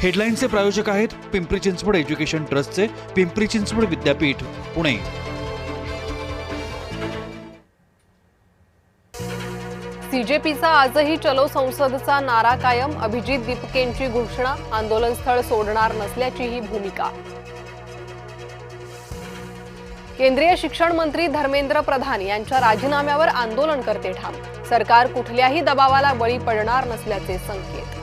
हेडलाईनचे प्रायोजक आहेत पिंपरी चिंचवड एज्युकेशन ट्रस्टचे पिंपरी चिंचवड विद्यापीठ पुणे। सीजेपीचा आजही चलो संसदचा नारा कायम, अभिजित दीपकेंची घोषणा, आंदोलन स्थळ सोडणार नसल्याचीही भूमिका। केंद्रीय शिक्षण मंत्री धर्मेंद्र प्रधान यांच्या राजीनाम्यावर आंदोलनकर्ते ठाम, सरकार कुठल्याही दबावाला बळी पडणार नसल्याचे संकेत।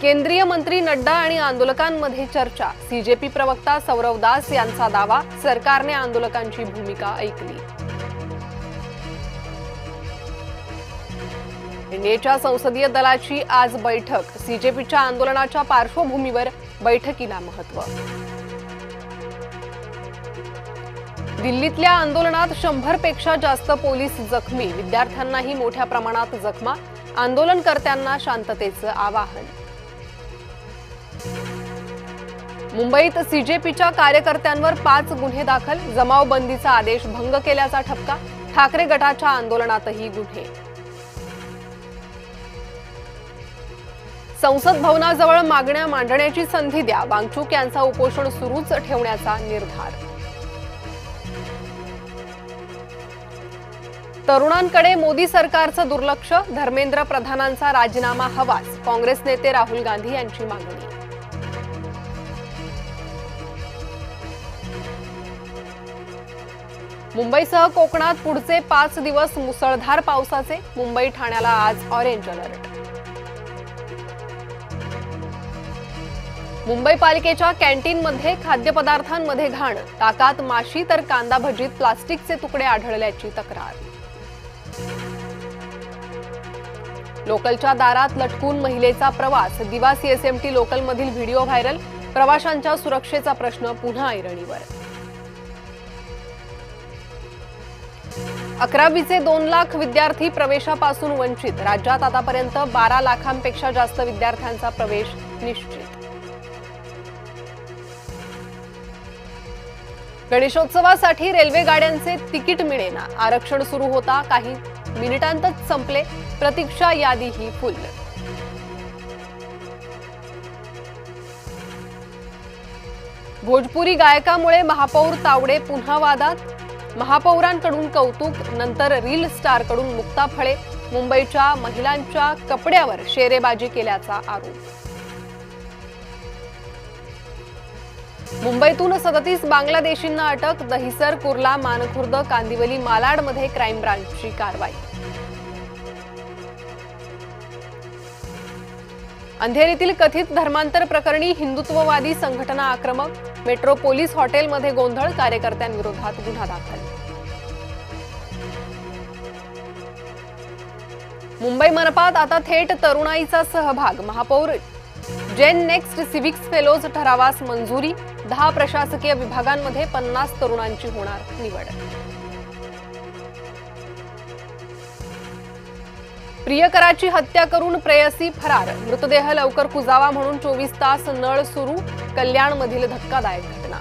केंद्रीय मंत्री नड्डा आणि आंदोलकांमध्ये चर्चा, सीजेपी प्रवक्ता सौरव दास यांचा दावा, सरकारने आंदोलकांची भूमिका ऐकली। एनडीएच्या संसदीय दलाची आज बैठक, सीजेपीच्या आंदोलनाच्या पार्श्वभूमीवर बैठकीला महत्त्व। दिल्लीतल्या आंदोलनात 100 पेक्षा जास्त पोलीस जखमी, विद्यार्थ्यांनाही मोठ्या प्रमाणात जखमा, आंदोलनकर्त्यांना शांततेचं आवाहन। मुंबईत सीजेपीच्या कार्यकर्त्यांवर 5 गुन्हे दाखल, जमावबंदीचा आदेश भंग केल्याचा ठपका, ठाकरे गटाच्या आंदोलनातही गुन्हे। संसद भवनाजवळ मागण्या मांडण्याची संधी द्या, वांगचूक यांचा उपोषण सुरूच ठेवण्याचा निर्धार। तरुणांकडे मोदी सरकारचं दुर्लक्ष, धर्मेंद्र प्रधानांचा राजीनामा हवाच, काँग्रेस नेते राहुल गांधी यांची मागणी। मुंबईसह कोकणात पुढचे 5 दिवस मुसळधार पावसाचे, मुंबई ठाण्याला आज ऑरेंज अलर्ट। मुंबई पालिकेच्या कॅन्टीनमध्ये खाद्यपदार्थांमध्ये घाण, ताकात माशी तर कांदा भजीत प्लास्टिकचे तुकडे आढळल्याची तक्रार। लोकलच्या दारात लटकून महिलेचा प्रवास, दिवा सीएसएमटी लोकलमधील व्हिडिओ व्हायरल, प्रवाशांच्या सुरक्षेचा प्रश्न पुन्हा ऐरणीवर। 11वीचे 2 लाख विद्यार्थी प्रवेशापासून वंचित, राज्यात आतापर्यंत 12 लाखांपेक्षा जास्त विद्यार्थ्यांचा प्रवेश निश्चित। गणेशोत्सवासाठी रेल्वे गाड्यांचे तिकीट मिळेना, आरक्षण सुरू होता काही मिनिटांतच संपले, प्रतीक्षा यादीही फुल। भोजपुरी गायकामुळे महापौर तावडे पुन्हा वादात, महापौरांकडून कौतुक, नंतर रील स्टारकडून मुक्ता फळे, मुंबईच्या महिलांच्या कपड्यावर शेरेबाजी केल्याचा आरोप। मुंबईतून 37 बांगलादेशींना अटक, दहिसर, कुर्ला, मानखुर्द, कांदिवली, मालाडमध्ये क्राईम ब्रांचची कारवाई। अंधेरीतील कथित धर्मांतर प्रकरणी हिंदुत्ववादी संघटना आक्रमक, मेट्रो पोलीस हॉटेलमध्ये गोंधळ, कार्यकर्त्यांविरोधात गुन्हा दाखल। मुंबई मनपात आता थेट तरुणाईचा सहभाग, महापौर जेन नेक्स्ट सिव्हिक्स फेलोज ठरावास मंजुरी, 10 प्रशासकीय विभागांमध्ये 50 तरुणांची होणार निवड। प्रियकराची हत्या करून प्रेयसी फरार, मृतदेह लवकर कुजावा म्हणून 24 तास नळ सुरू, कल्याणमधील धक्कादायक घटना।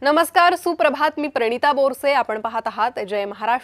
नमस्कार, सुप्रभात, मी प्रणिता बोरसे, आपण पाहत आहात जय महाराष्ट्र।